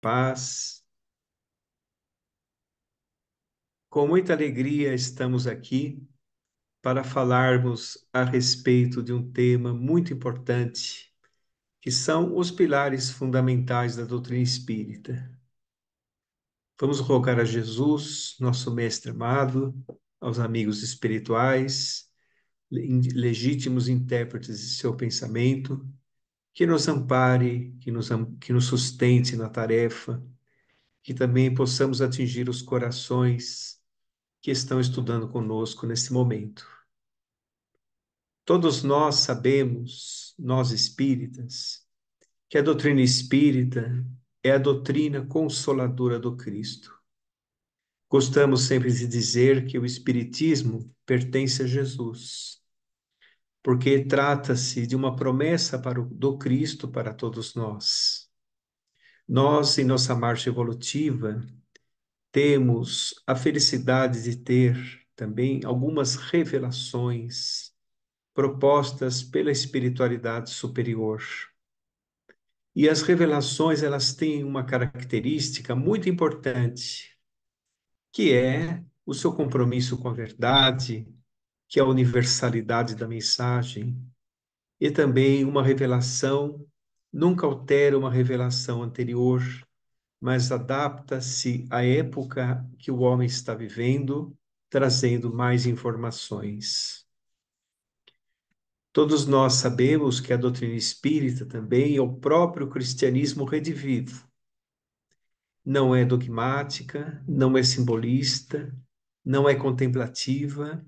paz. Com muita alegria estamos aqui para falarmos a respeito de um tema muito importante, que são os pilares fundamentais da doutrina espírita. Vamos rogar a Jesus, nosso mestre amado, aos amigos espirituais, legítimos intérpretes de seu pensamento, que nos ampare, que nos sustente na tarefa, que também possamos atingir os corações que estão estudando conosco nesse momento. Todos nós sabemos, nós espíritas, que a doutrina espírita é a doutrina consoladora do Cristo. Gostamos sempre de dizer que o espiritismo pertence a Jesus, porque trata-se de uma promessa do Cristo para todos nós. Nós, em nossa marcha evolutiva, temos a felicidade de ter também algumas revelações propostas pela espiritualidade superior. E as revelações, elas têm uma característica muito importante, que é o seu compromisso com a verdade, que é a universalidade da mensagem, e também uma revelação nunca altera uma revelação anterior, mas adapta-se à época que o homem está vivendo, trazendo mais informações. Todos nós sabemos que a doutrina espírita também é o próprio cristianismo redivivo. Não é dogmática, não é simbolista, não é contemplativa,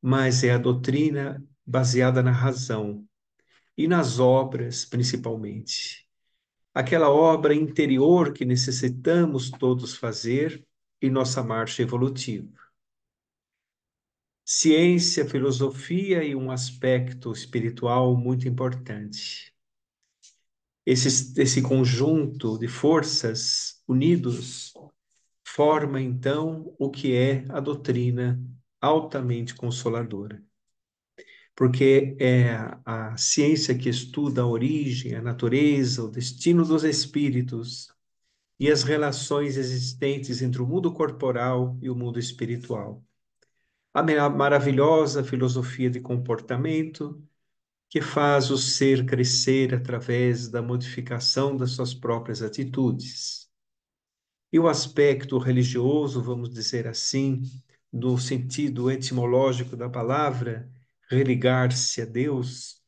mas é a doutrina baseada na razão e nas obras, principalmente. Aquela obra interior que necessitamos todos fazer em nossa marcha evolutiva. Ciência, filosofia e um aspecto espiritual muito importante. Esse conjunto de forças unidos forma, então, o que é a doutrina altamente consoladora. Porque é a ciência que estuda a origem, a natureza, o destino dos espíritos e as relações existentes entre o mundo corporal e o mundo espiritual. A maravilhosa filosofia de comportamento que faz o ser crescer através da modificação das suas próprias atitudes. E o aspecto religioso, vamos dizer assim, no sentido etimológico da palavra, religar-se a Deus,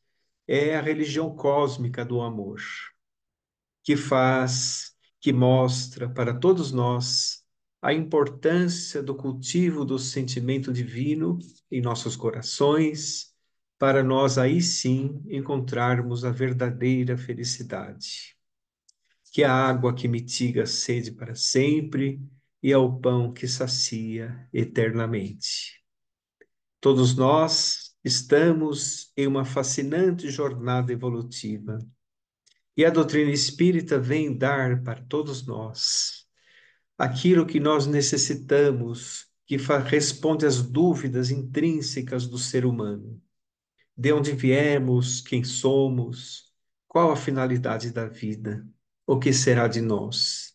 é a religião cósmica do amor, que faz, que mostra para todos nós a importância do cultivo do sentimento divino em nossos corações, para nós aí sim encontrarmos a verdadeira felicidade, que é a água que mitiga a sede para sempre e é o pão que sacia eternamente. Todos nós estamos em uma fascinante jornada evolutiva e a doutrina espírita vem dar para todos nós aquilo que nós necessitamos, que responde às dúvidas intrínsecas do ser humano. De onde viemos, quem somos, qual a finalidade da vida, o que será de nós?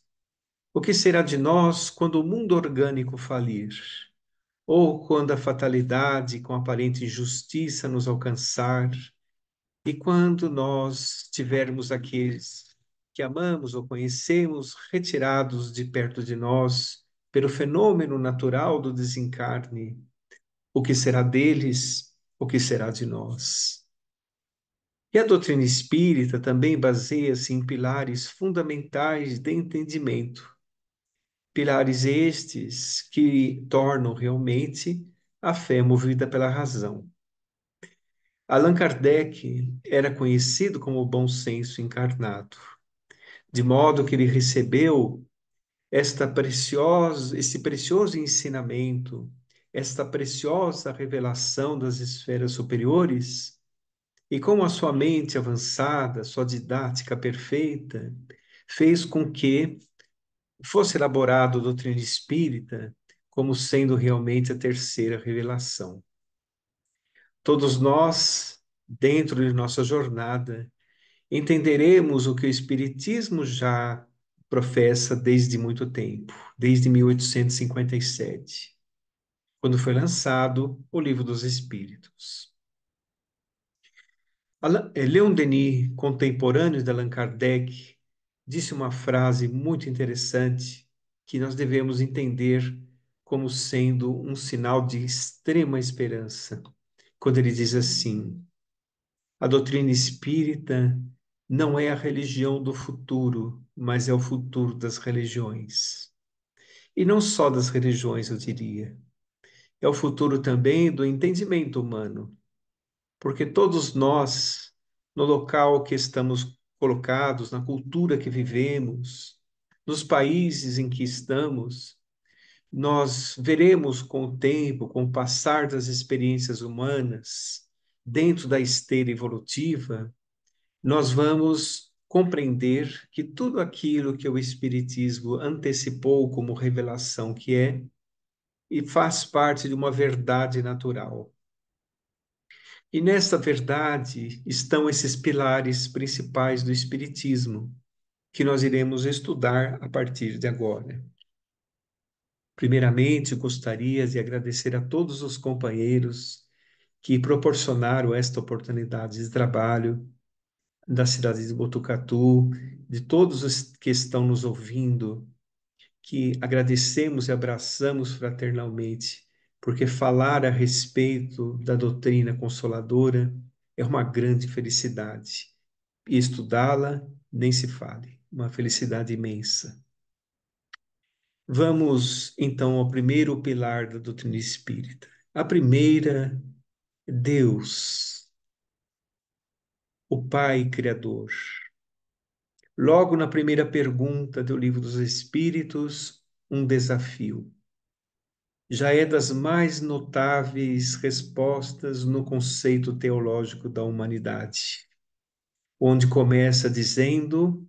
O que será de nós quando o mundo orgânico falir? Ou quando a fatalidade com aparente injustiça nos alcançar? E quando nós tivermos aqueles que amamos ou conhecemos retirados de perto de nós pelo fenômeno natural do desencarne, o que será deles? O que será de nós? E a doutrina espírita também baseia-se em pilares fundamentais de entendimento. Pilares estes que tornam realmente a fé movida pela razão. Allan Kardec era conhecido como o bom senso encarnado, de modo que ele recebeu esse precioso ensinamento, esta preciosa revelação das esferas superiores, e como a sua mente avançada, sua didática perfeita, fez com que fosse elaborado a doutrina espírita como sendo realmente a terceira revelação. Todos nós, dentro de nossa jornada, entenderemos o que o Espiritismo já professa desde muito tempo, desde 1857, quando foi lançado o Livro dos Espíritos. Leon Denis, contemporâneo de Allan Kardec, disse uma frase muito interessante que nós devemos entender como sendo um sinal de extrema esperança, quando ele diz assim: a doutrina espírita não é a religião do futuro, mas é o futuro das religiões. E não só das religiões, eu diria. É o futuro também do entendimento humano, porque todos nós, no local que estamos colocados, na cultura que vivemos, nos países em que estamos, nós veremos com o tempo, com o passar das experiências humanas, dentro da esteira evolutiva, nós vamos compreender que tudo aquilo que o Espiritismo antecipou como revelação que é, e faz parte de uma verdade natural. E nesta verdade estão esses pilares principais do Espiritismo, que nós iremos estudar a partir de agora. Primeiramente, gostaria de agradecer a todos os companheiros que proporcionaram esta oportunidade de trabalho, da cidade de Botucatu, de todos os que estão nos ouvindo, que agradecemos e abraçamos fraternalmente, porque falar a respeito da doutrina consoladora é uma grande felicidade. E estudá-la, nem se fale, uma felicidade imensa. Vamos, então, ao primeiro pilar da doutrina espírita. A primeira, Deus, o Pai Criador. Logo na primeira pergunta do Livro dos Espíritos, um desafio. Já é das mais notáveis respostas no conceito teológico da humanidade, onde começa dizendo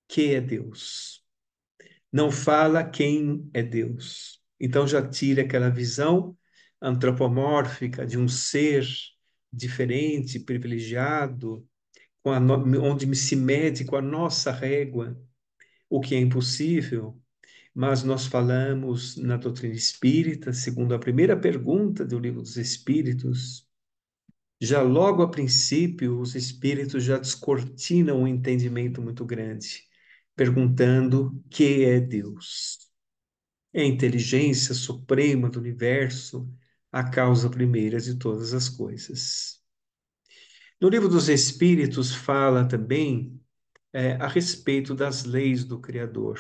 que é Deus. Não fala quem é Deus. Então já tira aquela visão antropomórfica de um ser diferente, privilegiado, onde se mede com a nossa régua o que é impossível, mas nós falamos na doutrina espírita, segundo a primeira pergunta do Livro dos Espíritos, já logo a princípio, os espíritos já descortinam um entendimento muito grande, perguntando que é Deus. É a inteligência suprema do universo, a causa primeira de todas as coisas. No Livro dos Espíritos fala também a respeito das leis do Criador.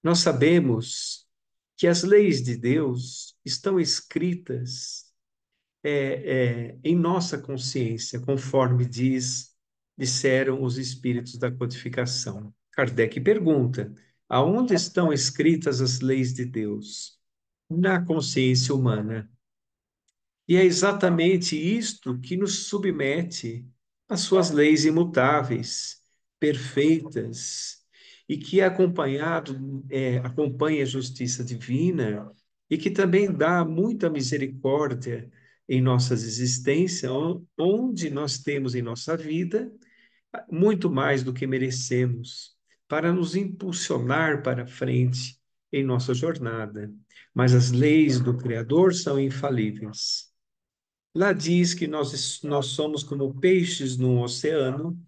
Nós sabemos que as leis de Deus estão escritas em nossa consciência, conforme disseram os espíritos da codificação. Kardec pergunta: aonde estão escritas as leis de Deus? Na consciência humana. E é exatamente isto que nos submete às suas leis imutáveis, perfeitas, e que acompanha a justiça divina e que também dá muita misericórdia em nossas existências, onde nós temos em nossa vida muito mais do que merecemos, para nos impulsionar para frente em nossa jornada. Mas as leis do Criador são infalíveis. Lá diz que nós somos como peixes num oceano,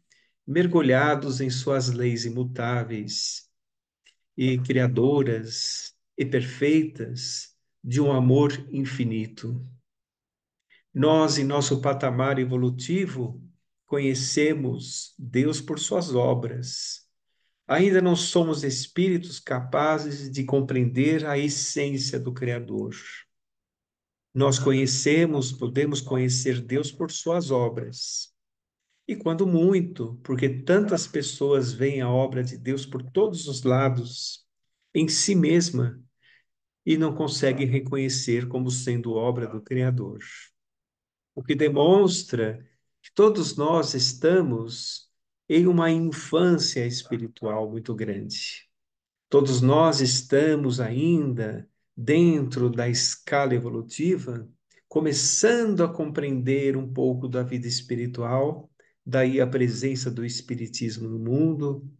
mergulhados em suas leis imutáveis e criadoras e perfeitas de um amor infinito. Nós, em nosso patamar evolutivo, conhecemos Deus por suas obras. Ainda não somos espíritos capazes de compreender a essência do Criador. Nós podemos conhecer Deus por suas obras. E quando muito, porque tantas pessoas veem a obra de Deus por todos os lados, em si mesma, e não conseguem reconhecer como sendo obra do Criador. O que demonstra que todos nós estamos em uma infância espiritual muito grande. Todos nós estamos ainda dentro da escala evolutiva, começando a compreender um pouco da vida espiritual, daí a presença do espiritismo no mundo,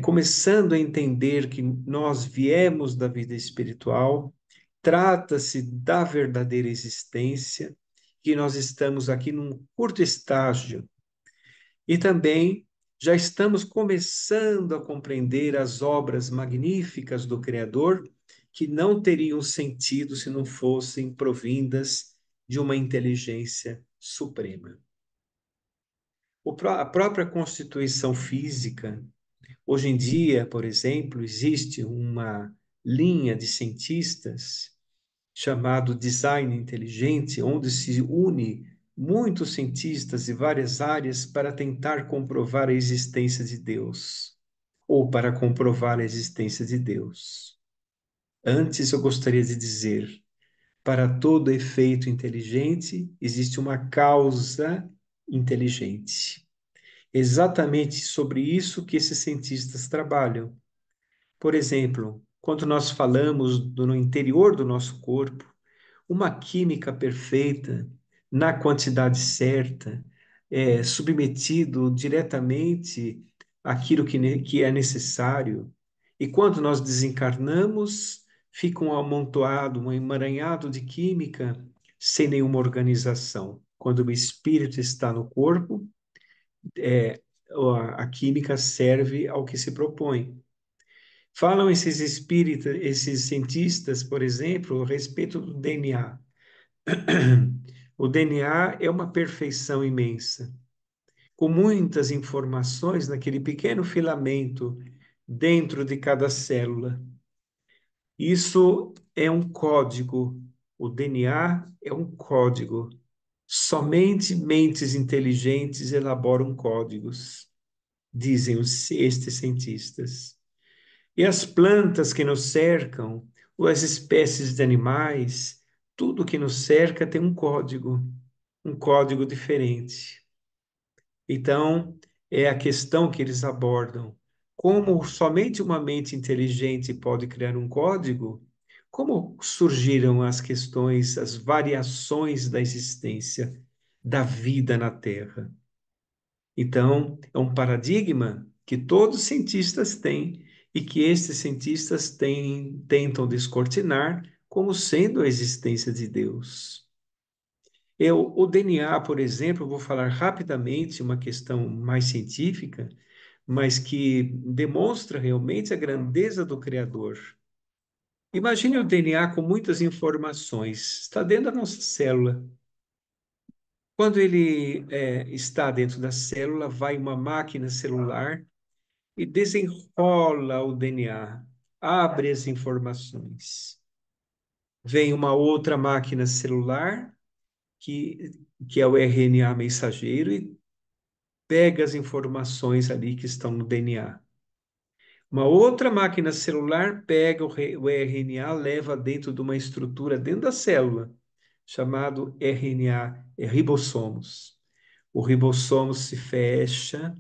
começando a entender que nós viemos da vida espiritual, trata-se da verdadeira existência, que nós estamos aqui num curto estágio e também já estamos começando a compreender as obras magníficas do Criador, que não teriam sentido se não fossem provindas de uma inteligência suprema. A própria constituição física, hoje em dia, por exemplo, existe uma linha de cientistas chamado design inteligente, onde se une muitos cientistas de várias áreas para tentar comprovar a existência de Deus, ou para comprovar a existência de Deus. Antes, eu gostaria de dizer, para todo efeito inteligente, existe uma causa inteligente. Exatamente sobre isso que esses cientistas trabalham. Por exemplo, quando nós falamos no interior do nosso corpo, uma química perfeita, na quantidade certa, submetido diretamente àquilo que é necessário. E quando nós desencarnamos, fica um amontoado, um emaranhado de química sem nenhuma organização. Quando o espírito está no corpo, é, a química serve ao que se propõe. Falam esses espíritas, esses cientistas, por exemplo, a respeito do DNA. O DNA é uma perfeição imensa, com muitas informações naquele pequeno filamento dentro de cada célula. Isso é um código. O DNA é um código. Somente mentes inteligentes elaboram códigos, dizem estes cientistas. E as plantas que nos cercam, ou as espécies de animais, tudo que nos cerca tem um código diferente. Então, é a questão que eles abordam. Como somente uma mente inteligente pode criar um código? Como surgiram as questões, as variações da existência, da vida na Terra? Então, é um paradigma que todos os cientistas têm e que estes cientistas tentam descortinar como sendo a existência de Deus. O DNA, por exemplo, eu vou falar rapidamente uma questão mais científica, mas que demonstra realmente a grandeza do Criador. Imagine o DNA com muitas informações, está dentro da nossa célula. Quando ele está dentro da célula, vai uma máquina celular e desenrola o DNA, abre as informações. Vem uma outra máquina celular, que, que é o RNA mensageiro, e pega as informações ali que estão no DNA. Uma outra máquina celular pega o RNA, leva dentro de uma estrutura dentro da célula, chamado RNA, ribossomos. O ribossomo se fecha,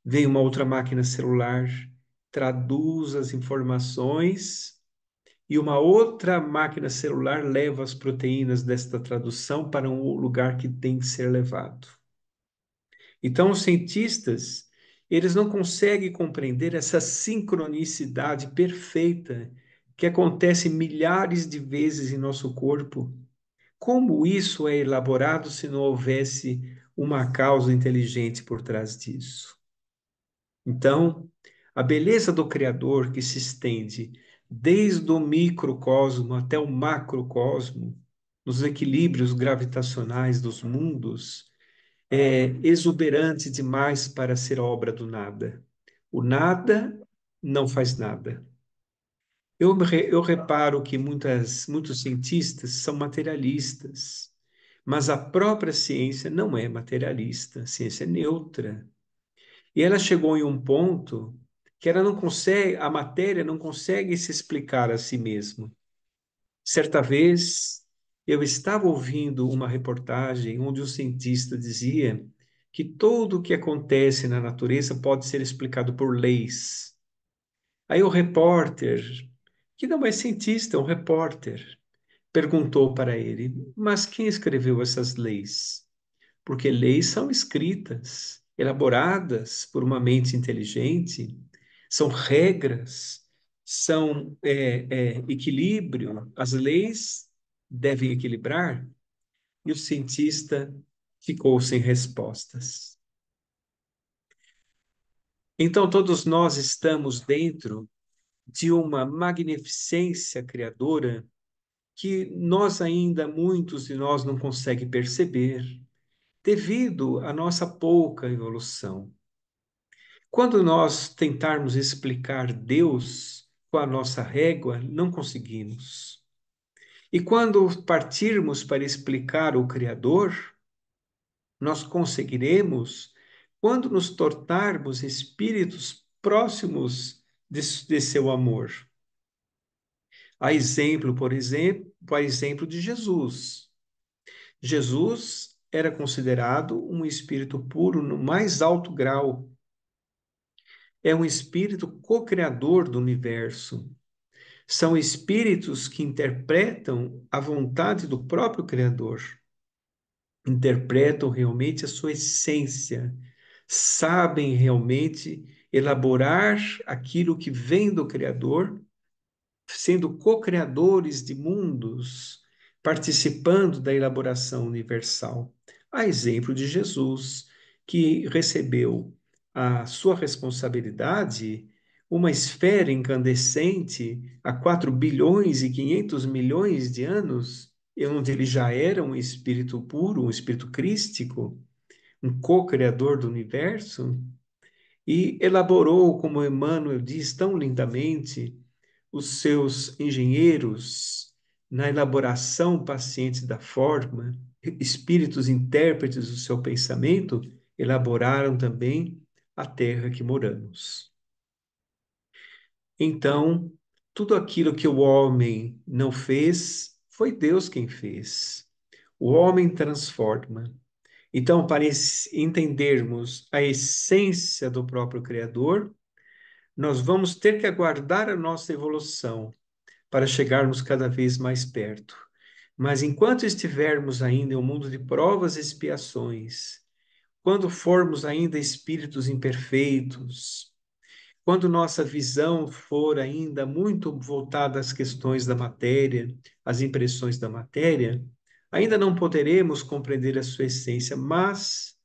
vem uma outra máquina celular, traduz as informações e uma outra máquina celular leva as proteínas desta tradução para um lugar que tem que ser levado. Então, os cientistas, eles não conseguem compreender essa sincronicidade perfeita que acontece milhares de vezes em nosso corpo. Como isso é elaborado se não houvesse uma causa inteligente por trás disso? Então, a beleza do Criador que se estende desde o microcosmo até o macrocosmo, nos equilíbrios gravitacionais dos mundos, é exuberante demais para ser obra do nada. O nada não faz nada. Eu reparo que muitos cientistas são materialistas, mas a própria ciência não é materialista, a ciência é neutra. E ela chegou em um ponto que ela não consegue, a matéria não consegue se explicar a si mesma. Certa vez, eu estava ouvindo uma reportagem onde um cientista dizia que tudo o que acontece na natureza pode ser explicado por leis. Aí o repórter, que não é cientista, é um repórter, perguntou para ele: Mas quem escreveu essas leis? Porque leis são escritas, elaboradas por uma mente inteligente. são regras, são equilíbrio, as leis devem equilibrar, e o cientista ficou sem respostas. Então, todos nós estamos dentro de uma magnificência criadora que nós ainda, muitos de nós, não conseguem perceber, devido à nossa pouca evolução. Quando nós tentarmos explicar Deus com a nossa régua, não conseguimos. E quando partirmos para explicar o Criador, nós conseguiremos quando nos tornarmos espíritos próximos de seu amor. Por exemplo de Jesus. Jesus era considerado um espírito puro no mais alto grau. É um espírito co-criador do universo. São espíritos que interpretam a vontade do próprio Criador, interpretam realmente a sua essência, sabem realmente elaborar aquilo que vem do Criador, sendo co-criadores de mundos, participando da elaboração universal. A exemplo de Jesus, que recebeu a sua responsabilidade, uma esfera incandescente há 4 bilhões e 500 milhões de anos, onde ele já era um espírito puro, um espírito crístico, um co-criador do universo, e elaborou, como Emmanuel diz tão lindamente, os seus engenheiros na elaboração paciente da forma, espíritos intérpretes do seu pensamento, elaboraram também a terra que moramos. Então, tudo aquilo que o homem não fez, foi Deus quem fez. O homem transforma. Então, para entendermos a essência do próprio Criador, nós vamos ter que aguardar a nossa evolução para chegarmos cada vez mais perto. Mas enquanto estivermos ainda em um mundo de provas e expiações, quando formos ainda espíritos imperfeitos, quando nossa visão for ainda muito voltada às questões da matéria, às impressões da matéria, ainda não poderemos compreender a sua essência, mas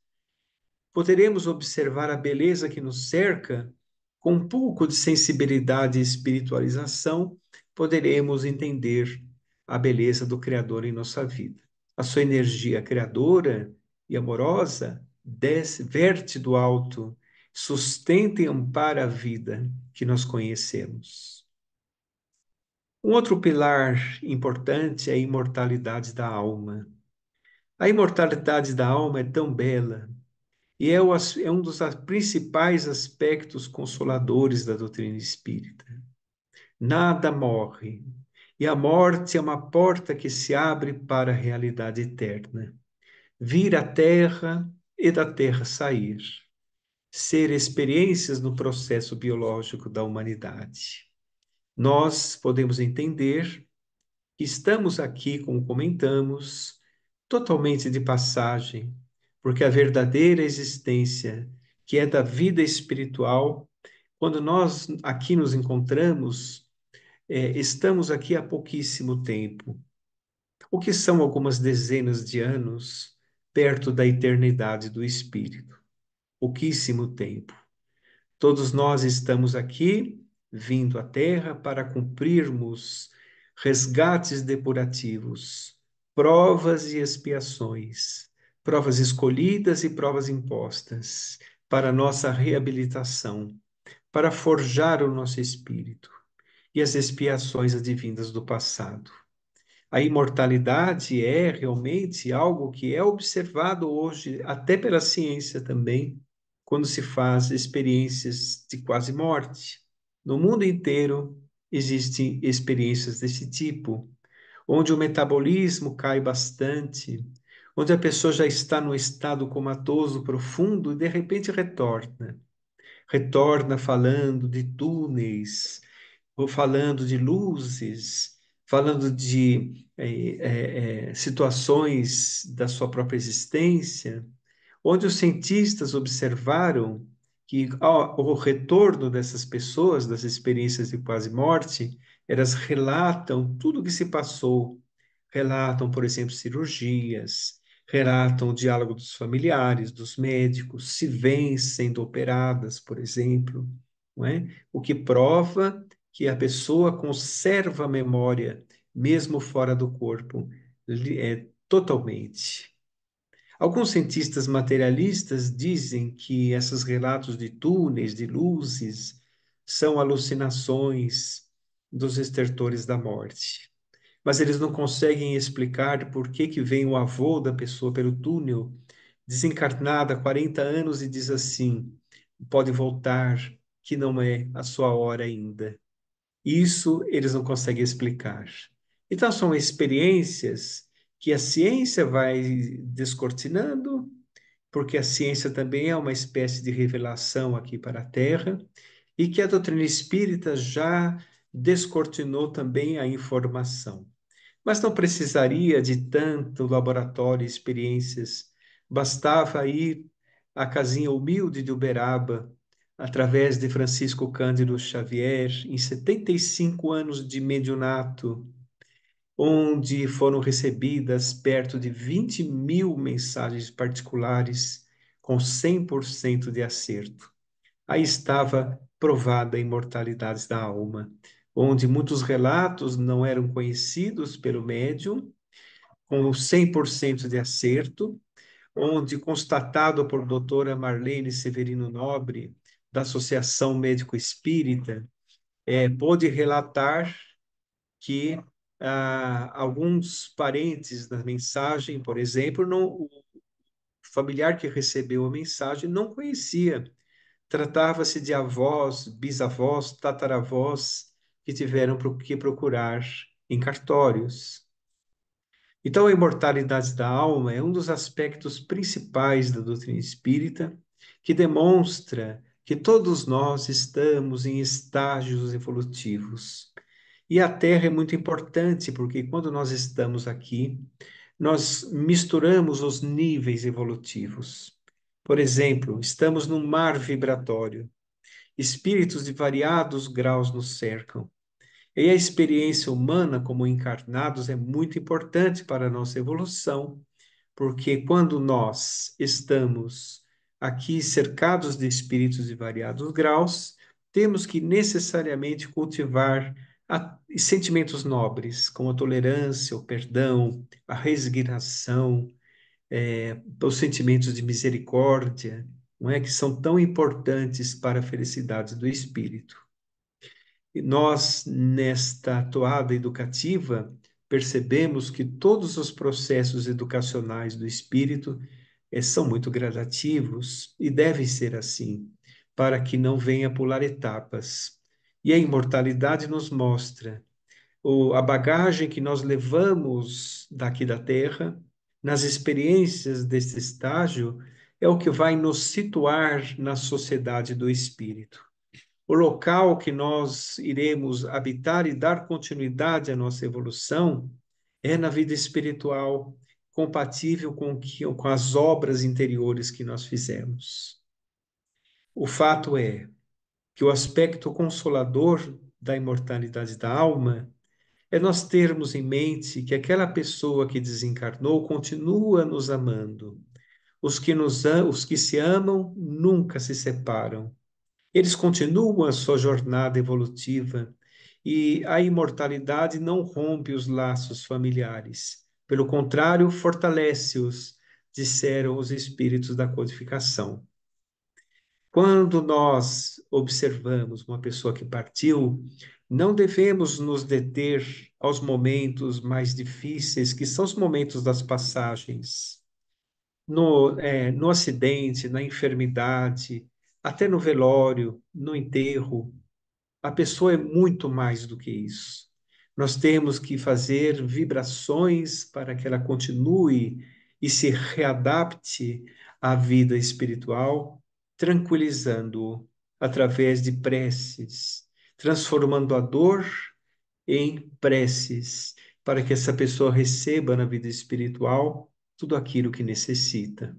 poderemos observar a beleza que nos cerca, com um pouco de sensibilidade e espiritualização, poderemos entender a beleza do Criador em nossa vida. A sua energia criadora e amorosa desce, verte do alto, sustenta e ampara a vida que nós conhecemos. Um outro pilar importante é a imortalidade da alma. A imortalidade da alma é tão bela, e é um dos principais aspectos consoladores da doutrina espírita. Nada morre, e a morte é uma porta que se abre para a realidade eterna. Vir à Terra e da Terra sair. Ser experiências no processo biológico da humanidade. Nós podemos entender que estamos aqui, como comentamos, totalmente de passagem, porque a verdadeira existência, que é da vida espiritual, quando nós aqui nos encontramos, estamos aqui há pouquíssimo tempo. O que são algumas dezenas de anos perto da eternidade do espírito? Pouquíssimo tempo. Todos nós estamos aqui, vindo à Terra para cumprirmos resgates depurativos, provas e expiações, provas escolhidas e provas impostas, para nossa reabilitação, para forjar o nosso espírito e as expiações advindas do passado. A imortalidade é realmente algo que é observado hoje, até pela ciência também, quando se faz experiências de quase morte. No mundo inteiro existem experiências desse tipo, onde o metabolismo cai bastante, onde a pessoa já está num estado comatoso profundo e de repente retorna. Retorna falando de túneis, ou falando de luzes, falando de situações da sua própria existência, onde os cientistas observaram que o retorno dessas pessoas, das experiências de quase morte, elas relatam tudo o que se passou, relatam, por exemplo, cirurgias, relatam o diálogo dos familiares, dos médicos, se veem sendo operadas, por exemplo, não é? O que prova que a pessoa conserva a memória, mesmo fora do corpo, totalmente. Alguns cientistas materialistas dizem que esses relatos de túneis, de luzes, são alucinações dos estertores da morte. Mas eles não conseguem explicar por que que vem o avô da pessoa pelo túnel, desencarnada há 40 anos e diz assim: pode voltar, que não é a sua hora ainda. Isso eles não conseguem explicar. Então, são experiências que a ciência vai descortinando, porque a ciência também é uma espécie de revelação aqui para a Terra, e que a doutrina espírita já descortinou também a informação. Mas não precisaria de tanto laboratório e experiências, bastava ir à casinha humilde de Uberaba, através de Francisco Cândido Xavier, em 75 anos de mediunato, onde foram recebidas perto de 20.000 mensagens particulares com 100% de acerto. Aí estava provada a imortalidade da alma, onde muitos relatos não eram conhecidos pelo médium, com 100% de acerto, onde constatado por doutora Marlene Severino Nobre, da Associação Médico Espírita, pôde relatar que alguns parentes da mensagem, por exemplo, o familiar que recebeu a mensagem não conhecia. Tratava-se de avós, bisavós, tataravós que tiveram que procurar em cartórios. Então, a imortalidade da alma é um dos aspectos principais da doutrina espírita, que demonstra que todos nós estamos em estágios evolutivos. E a Terra é muito importante, porque quando nós estamos aqui, nós misturamos os níveis evolutivos. Por exemplo, estamos num mar vibratório. Espíritos de variados graus nos cercam. E a experiência humana como encarnados é muito importante para a nossa evolução, porque quando nós estamos aqui cercados de espíritos de variados graus, temos que necessariamente cultivar sentimentos nobres, como a tolerância, o perdão, a resignação, os sentimentos de misericórdia, não é? Que são tão importantes para a felicidade do espírito. E nós, nesta toada educativa, percebemos que todos os processos educacionais do espírito são muito gradativos e devem ser assim, para que não venha pular etapas. E a imortalidade nos mostra a bagagem que nós levamos daqui da Terra, nas experiências desse estágio, é o que vai nos situar na sociedade do espírito. O local que nós iremos habitar e dar continuidade à nossa evolução é na vida espiritual, compatível com as obras interiores que nós fizemos. O fato é que o aspecto consolador da imortalidade da alma é nós termos em mente que aquela pessoa que desencarnou continua nos amando. Os que se amam nunca se separam. Eles continuam a sua jornada evolutiva e a imortalidade não rompe os laços familiares. Pelo contrário, fortalece-os, disseram os espíritos da codificação. Quando nós observamos uma pessoa que partiu, não devemos nos deter aos momentos mais difíceis, que são os momentos das passagens, no acidente, na enfermidade, até no velório, no enterro. A pessoa é muito mais do que isso. Nós temos que fazer vibrações para que ela continue e se readapte à vida espiritual, tranquilizando-o através de preces, transformando a dor em preces, para que essa pessoa receba na vida espiritual tudo aquilo que necessita.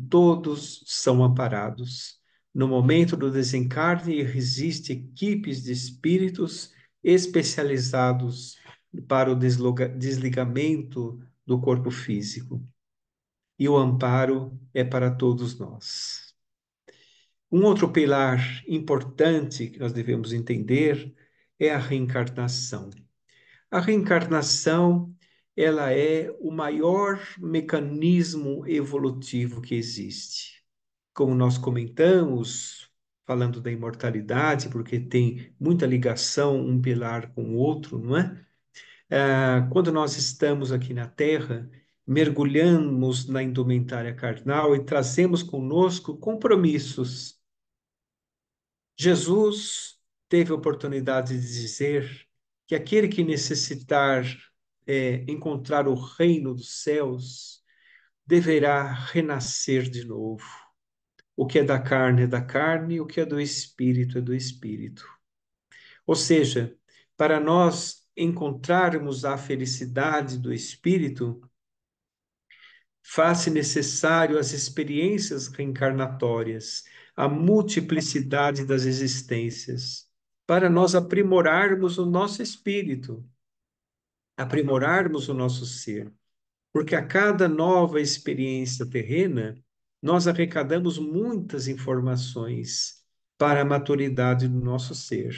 Todos são amparados, No momento do desencarne, existe equipes de espíritos especializados para o desligamento do corpo físico. E o amparo é para todos nós. Um outro pilar importante que nós devemos entender é a reencarnação. A reencarnação, ela é o maior mecanismo evolutivo que existe. Como nós comentamos, falando da imortalidade, porque tem muita ligação um pilar com o outro, não é? Quando nós estamos aqui na Terra, mergulhamos na indumentária carnal e trazemos conosco compromissos. Jesus teve a oportunidade de dizer que aquele que necessitar encontrar o reino dos céus deverá renascer de novo. O que é da carne, o que é do espírito é do espírito. Ou seja, para nós encontrarmos a felicidade do espírito, faz-se necessário as experiências reencarnatórias, a multiplicidade das existências, para nós aprimorarmos o nosso espírito, aprimorarmos o nosso ser. Porque a cada nova experiência terrena, nós arrecadamos muitas informações para a maturidade do nosso ser.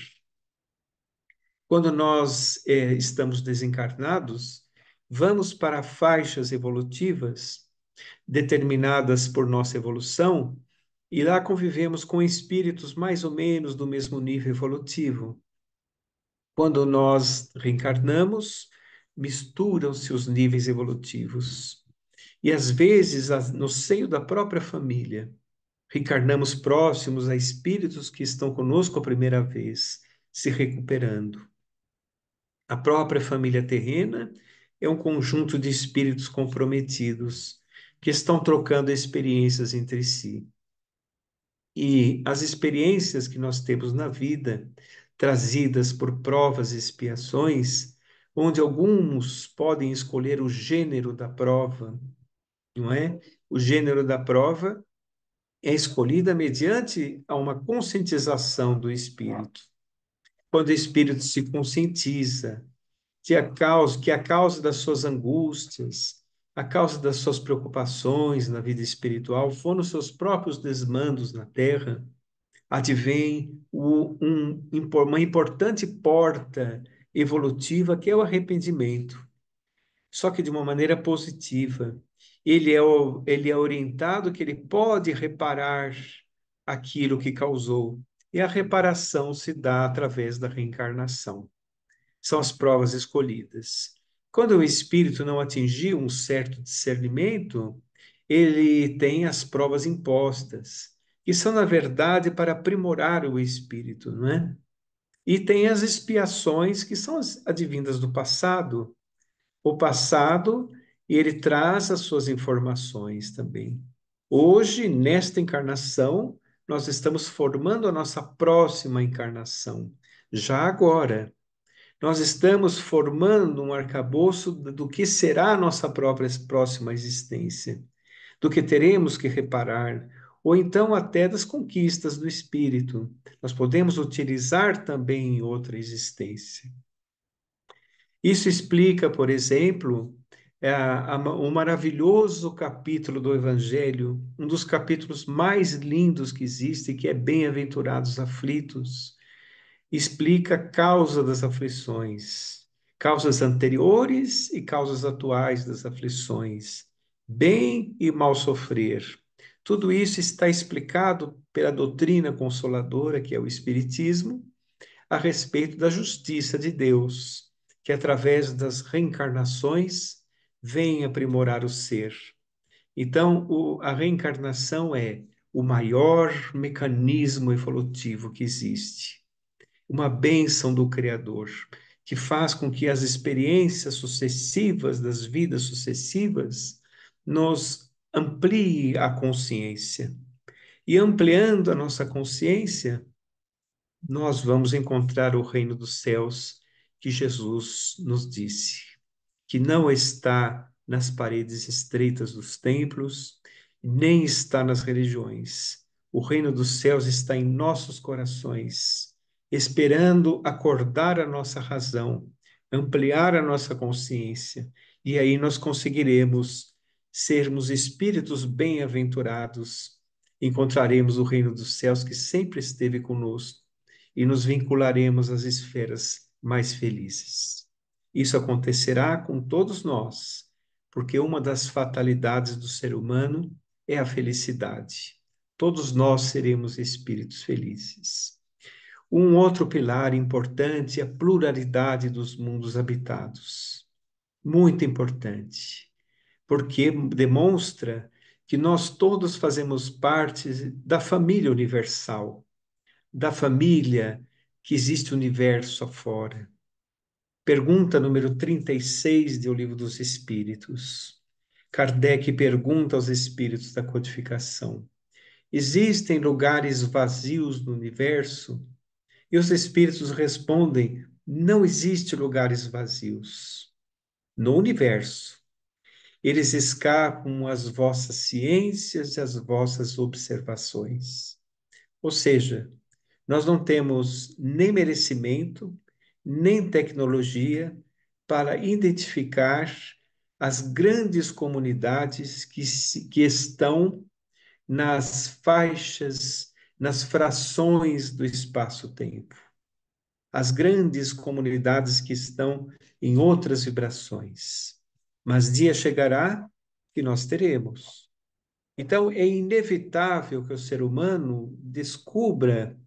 Quando nós estamos desencarnados, vamos para faixas evolutivas determinadas por nossa evolução, e lá convivemos com espíritos mais ou menos do mesmo nível evolutivo. Quando nós reencarnamos, misturam-se os níveis evolutivos. E às vezes, no seio da própria família, reencarnamos próximos a espíritos que estão conosco a primeira vez, se recuperando. A própria família terrena é um conjunto de espíritos comprometidos que estão trocando experiências entre si. E as experiências que nós temos na vida, trazidas por provas e expiações, onde alguns podem escolher o gênero da prova, não é? O gênero da prova é escolhida mediante a uma conscientização do espírito. Quando o espírito se conscientiza que a causa das suas angústias, a causa das suas preocupações na vida espiritual foram os seus próprios desmandos na terra, advém uma importante porta evolutiva que é o arrependimento, só que de uma maneira positiva. Ele é orientado que ele pode reparar aquilo que causou, e a reparação se dá através da reencarnação. São as provas escolhidas. Quando o espírito não atingiu um certo discernimento, ele tem as provas impostas, que são, na verdade, para aprimorar o espírito, não é? E tem as expiações, que são as advindas do passado. O passado, ele traz as suas informações também. Hoje, nesta encarnação, nós estamos formando a nossa próxima encarnação, já agora. Nós estamos formando um arcabouço do que será a nossa própria próxima existência, do que teremos que reparar, ou então até das conquistas do espírito. Nós podemos utilizar também em outra existência. Isso explica, por exemplo, o maravilhoso capítulo do Evangelho, um dos capítulos mais lindos que existe, que é Bem-aventurados aflitos, explica a causa das aflições, causas anteriores e causas atuais das aflições, bem e mal sofrer. Tudo isso está explicado pela doutrina consoladora, que é o Espiritismo, a respeito da justiça de Deus, que através das reencarnações vem aprimorar o ser. Então, a reencarnação é o maior mecanismo evolutivo que existe, uma bênção do Criador, que faz com que as experiências sucessivas das vidas sucessivas nos amplie a consciência. E ampliando a nossa consciência, nós vamos encontrar o reino dos céus que Jesus nos disse, que não está nas paredes estreitas dos templos, nem está nas religiões, O reino dos céus está em nossos corações, esperando acordar a nossa razão, ampliar a nossa consciência, e aí nós conseguiremos sermos espíritos bem-aventurados, encontraremos o reino dos céus que sempre esteve conosco e nos vincularemos às esferas mais felizes. Isso acontecerá com todos nós, porque uma das fatalidades do ser humano é a felicidade. Todos nós seremos espíritos felizes. Um outro pilar importante é a pluralidade dos mundos habitados. Muito importante, porque demonstra que nós todos fazemos parte da família universal, da família que existe o universo afora. Pergunta número 36 do Livro dos Espíritos. Kardec pergunta aos espíritos da codificação: existem lugares vazios no universo? E os espíritos respondem: não existe lugares vazios no universo. Eles escapam às vossas ciências e às vossas observações. Ou seja, nós não temos nem merecimento, nem tecnologia para identificar as grandes comunidades que estão nas faixas, nas frações do espaço-tempo. As grandes comunidades que estão em outras vibrações. Mas dia chegará que nós teremos. Então, é inevitável que o ser humano descubra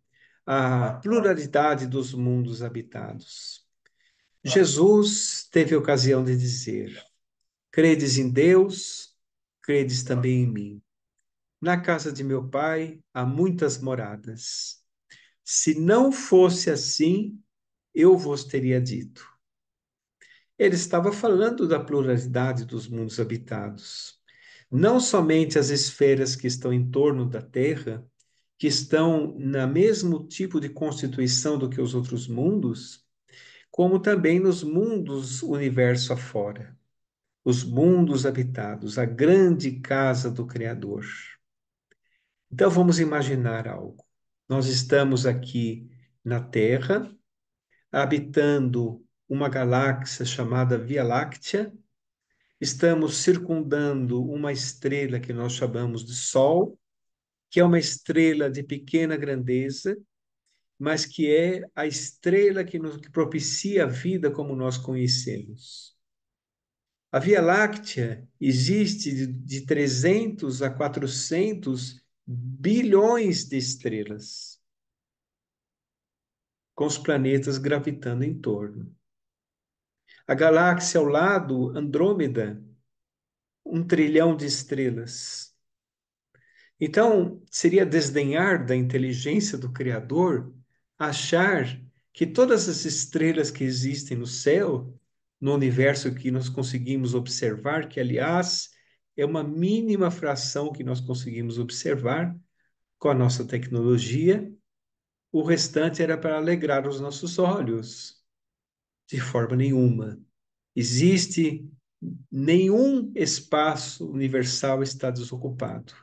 a pluralidade dos mundos habitados. Jesus teve a ocasião de dizer: credes em Deus, credes também em mim. Na casa de meu pai há muitas moradas. Se não fosse assim, eu vos teria dito. Ele estava falando da pluralidade dos mundos habitados. Não somente as esferas que estão em torno da Terra, que estão no mesmo tipo de constituição do que os outros mundos, como também nos mundos universo afora, os mundos habitados, a grande casa do Criador. Então vamos imaginar algo. Nós estamos aqui na Terra, habitando uma galáxia chamada Via Láctea, estamos circundando uma estrela que nós chamamos de Sol, que é uma estrela de pequena grandeza, mas que é a estrela que propicia a vida como nós conhecemos. A Via Láctea existe de 300 a 400 bilhões de estrelas, com os planetas gravitando em torno. A galáxia ao lado, Andrômeda, 1 trilhão de estrelas. Então, seria desdenhar da inteligência do Criador achar que todas as estrelas que existem no céu, no universo que nós conseguimos observar, que, aliás, é uma mínima fração que nós conseguimos observar com a nossa tecnologia, o restante era para alegrar os nossos olhos. De forma nenhuma. Existe nenhum espaço universal está desocupado.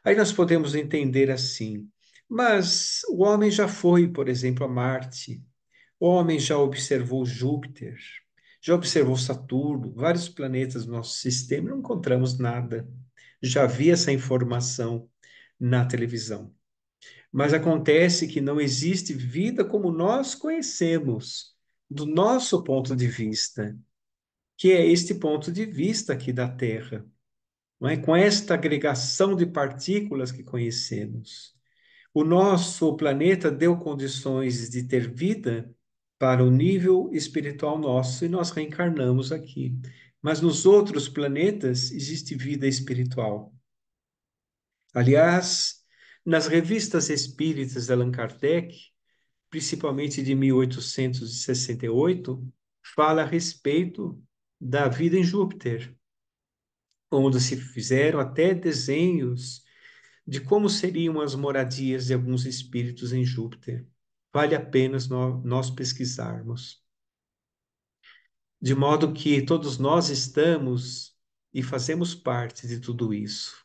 Aí nós podemos entender assim, mas o homem já foi, por exemplo, a Marte, o homem já observou Júpiter, já observou Saturno, vários planetas do nosso sistema, não encontramos nada. Já vi essa informação na televisão. Mas acontece que não existe vida como nós conhecemos, do nosso ponto de vista, que é este ponto de vista aqui da Terra, não é? Com esta agregação de partículas que conhecemos. O nosso planeta deu condições de ter vida para o nível espiritual nosso e nós reencarnamos aqui. Mas nos outros planetas existe vida espiritual. Aliás, nas revistas espíritas de Allan Kardec, principalmente de 1868, fala a respeito da vida em Júpiter, onde se fizeram até desenhos de como seriam as moradias de alguns espíritos em Júpiter. Vale a pena nós pesquisarmos. De modo que todos nós estamos e fazemos parte de tudo isso.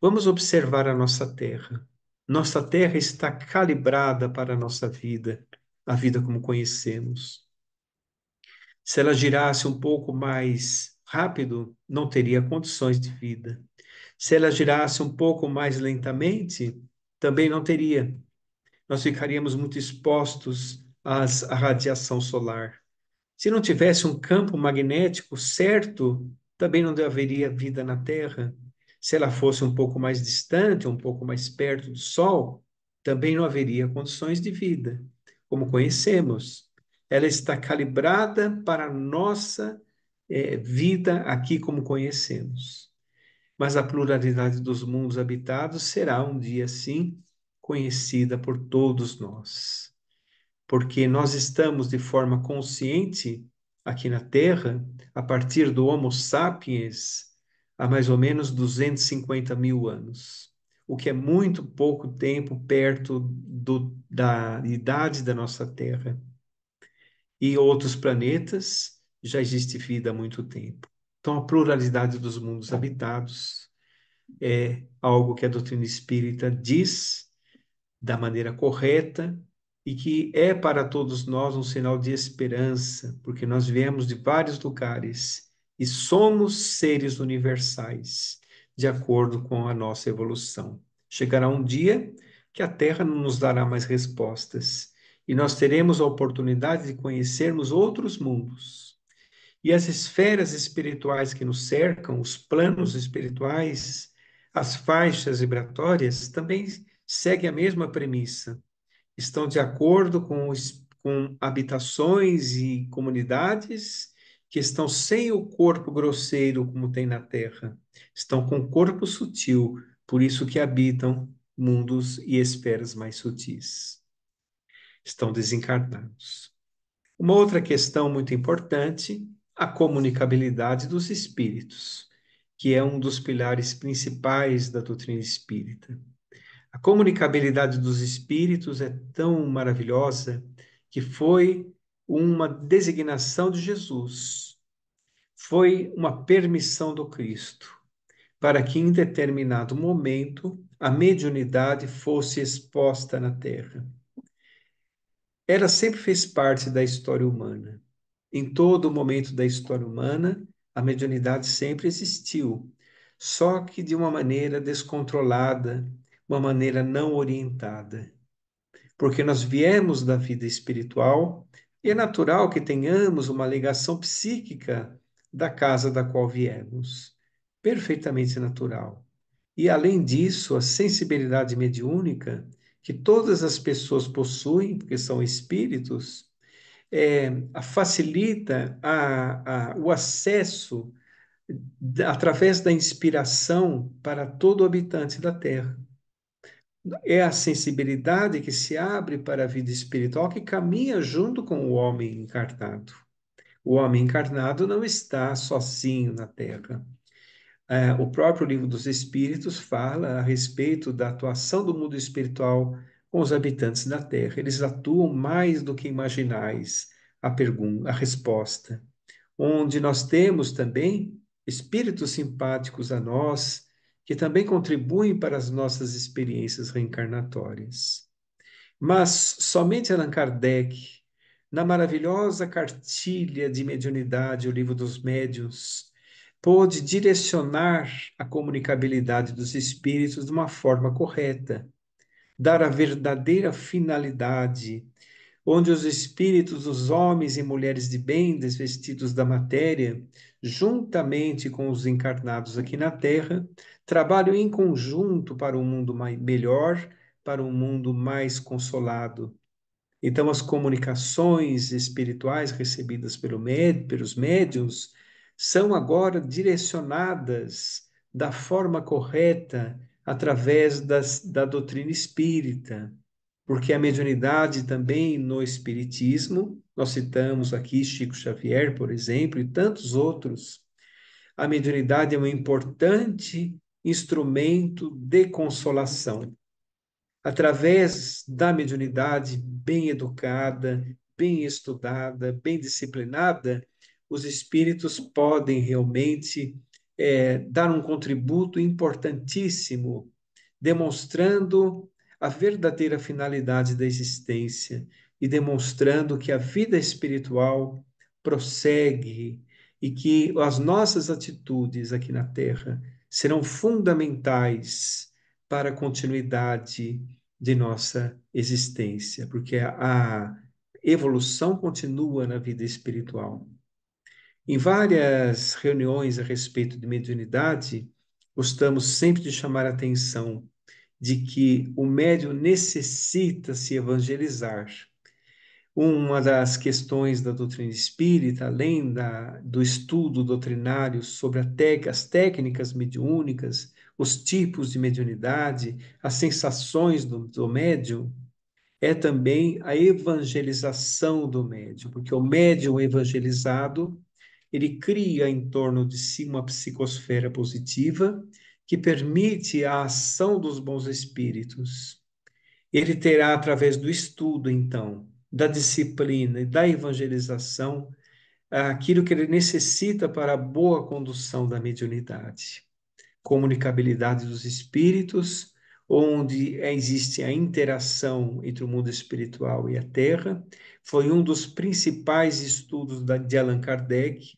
Vamos observar a nossa Terra. Nossa terra está calibrada para a nossa vida, a vida como conhecemos. Se ela girasse um pouco mais rápido, não teria condições de vida. Se ela girasse um pouco mais lentamente, também não teria. Nós ficaríamos muito expostos à radiação solar. Se não tivesse um campo magnético certo, também não haveria vida na Terra. Se ela fosse um pouco mais distante, um pouco mais perto do Sol, também não haveria condições de vida, como conhecemos. Ela está calibrada para a nossa vida aqui, como conhecemos. Mas a pluralidade dos mundos habitados será um dia, sim, conhecida por todos nós, porque nós estamos de forma consciente aqui na Terra, a partir do Homo sapiens, há mais ou menos 250 mil anos, o que é muito pouco tempo perto da idade da nossa Terra. E outros planetas já existe vida há muito tempo. Então, a pluralidade dos mundos habitados é algo que a doutrina espírita diz da maneira correta e que é para todos nós um sinal de esperança, porque nós viemos de vários lugares e somos seres universais, de acordo com a nossa evolução. Chegará um dia que a Terra não nos dará mais respostas e nós teremos a oportunidade de conhecermos outros mundos. E as esferas espirituais que nos cercam, os planos espirituais, as faixas vibratórias, também seguem a mesma premissa. Estão de acordo com habitações e comunidades que estão sem o corpo grosseiro como tem na Terra. Estão com o corpo sutil, por isso que habitam mundos e esferas mais sutis. Estão desencarnados. Uma outra questão muito importante, a comunicabilidade dos espíritos, que é um dos pilares principais da doutrina espírita. A comunicabilidade dos espíritos é tão maravilhosa que foi uma designação de Jesus, foi uma permissão do Cristo, para que em determinado momento a mediunidade fosse exposta na Terra. Ela sempre fez parte da história humana. Em todo momento da história humana, a mediunidade sempre existiu, só que de uma maneira descontrolada, uma maneira não orientada. Porque nós viemos da vida espiritual e é natural que tenhamos uma ligação psíquica da casa da qual viemos. Perfeitamente natural. E, além disso, a sensibilidade mediúnica que todas as pessoas possuem, porque são espíritos, facilita o acesso através da inspiração para todo habitante da Terra. É a sensibilidade que se abre para a vida espiritual que caminha junto com o homem encarnado. O homem encarnado não está sozinho na Terra. O próprio Livro dos Espíritos fala a respeito da atuação do mundo espiritual com os habitantes da Terra. Eles atuam mais do que imaginais, a resposta. Onde nós temos também espíritos simpáticos a nós, que também contribuem para as nossas experiências reencarnatórias. Mas somente Allan Kardec, na maravilhosa cartilha de mediunidade, o Livro dos Médiuns, pôde direcionar a comunicabilidade dos espíritos de uma forma correta, dar a verdadeira finalidade, onde os espíritos dos homens e mulheres de bem desvestidos da matéria, juntamente com os encarnados aqui na Terra, trabalham em conjunto para um mundo melhor, para um mundo mais consolado. Então, as comunicações espirituais recebidas pelos médiuns são agora direcionadas da forma correta através da doutrina espírita, porque a mediunidade também no espiritismo, nós citamos aqui Chico Xavier, por exemplo, e tantos outros, a mediunidade é um importante instrumento de consolação. Através da mediunidade bem educada, bem estudada, bem disciplinada, os espíritos podem realmente dar um contributo importantíssimo, demonstrando a verdadeira finalidade da existência e demonstrando que a vida espiritual prossegue e que as nossas atitudes aqui na Terra serão fundamentais para a continuidade de nossa existência, porque a evolução continua na vida espiritual. Em várias reuniões a respeito de mediunidade, gostamos sempre de chamar a atenção de que o médium necessita se evangelizar. Uma das questões da doutrina espírita, além do estudo doutrinário sobre as técnicas mediúnicas, os tipos de mediunidade, as sensações do médium, é também a evangelização do médium, porque o médium evangelizado, ele cria em torno de si uma psicosfera positiva que permite a ação dos bons espíritos. Ele terá, através do estudo, então, da disciplina e da evangelização, aquilo que ele necessita para a boa condução da mediunidade. Comunicabilidade dos espíritos, onde existe a interação entre o mundo espiritual e a Terra, foi um dos principais estudos de Allan Kardec,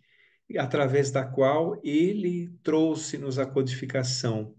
através da qual ele trouxe-nos a codificação.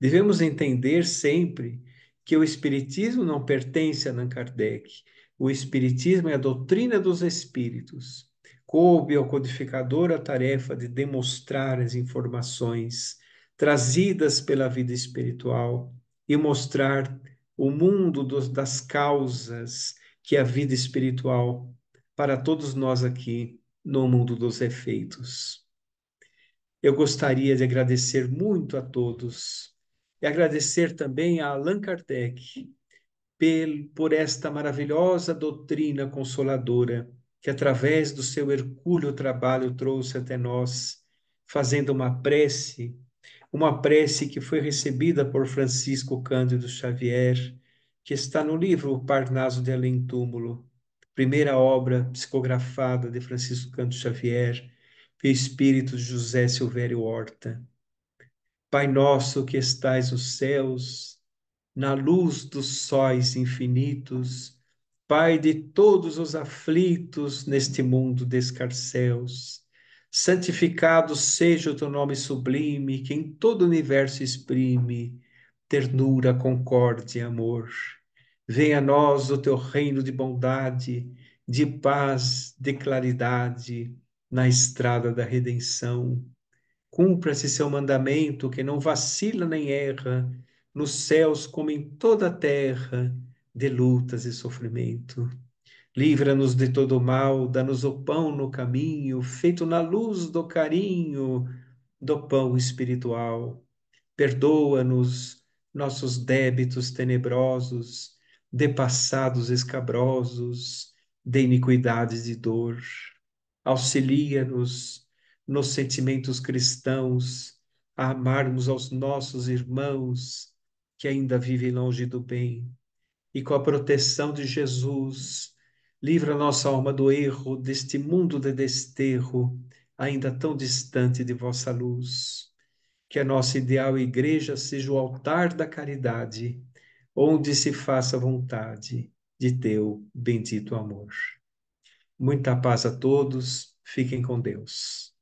Devemos entender sempre que o Espiritismo não pertence a Allan Kardec. O Espiritismo é a doutrina dos espíritos. Coube ao codificador a tarefa de demonstrar as informações trazidas pela vida espiritual e mostrar o mundo das causas que é a vida espiritual para todos nós aqui no mundo dos efeitos. Eu gostaria de agradecer muito a todos e agradecer também a Allan Kardec por esta maravilhosa doutrina consoladora que, através do seu hercúleo trabalho, trouxe até nós, fazendo uma prece que foi recebida por Francisco Cândido Xavier, que está no livro O Parnaso de Além Túmulo, primeira obra psicografada de Francisco Cândido Xavier, pelo espírito de José Silvério Horta. Pai nosso que estais nos céus, na luz dos sóis infinitos, Pai de todos os aflitos neste mundo de escarcéus, santificado seja o teu nome sublime, que em todo o universo exprime ternura, concórdia e amor. Venha a nós o teu reino de bondade, de paz, de claridade, na estrada da redenção. Cumpra-se seu mandamento, que não vacila nem erra, nos céus como em toda a terra, de lutas e sofrimento. Livra-nos de todo mal, dá-nos o pão no caminho, feito na luz do carinho do pão espiritual. Perdoa-nos nossos débitos tenebrosos, de passados escabrosos, de iniquidades e dor. Auxilia-nos nos sentimentos cristãos, a amarmos aos nossos irmãos que ainda vivem longe do bem. E com a proteção de Jesus, livra nossa alma do erro deste mundo de desterro, ainda tão distante de vossa luz. Que a nossa ideal igreja seja o altar da caridade, onde se faça vontade de teu bendito amor. Muita paz a todos, fiquem com Deus.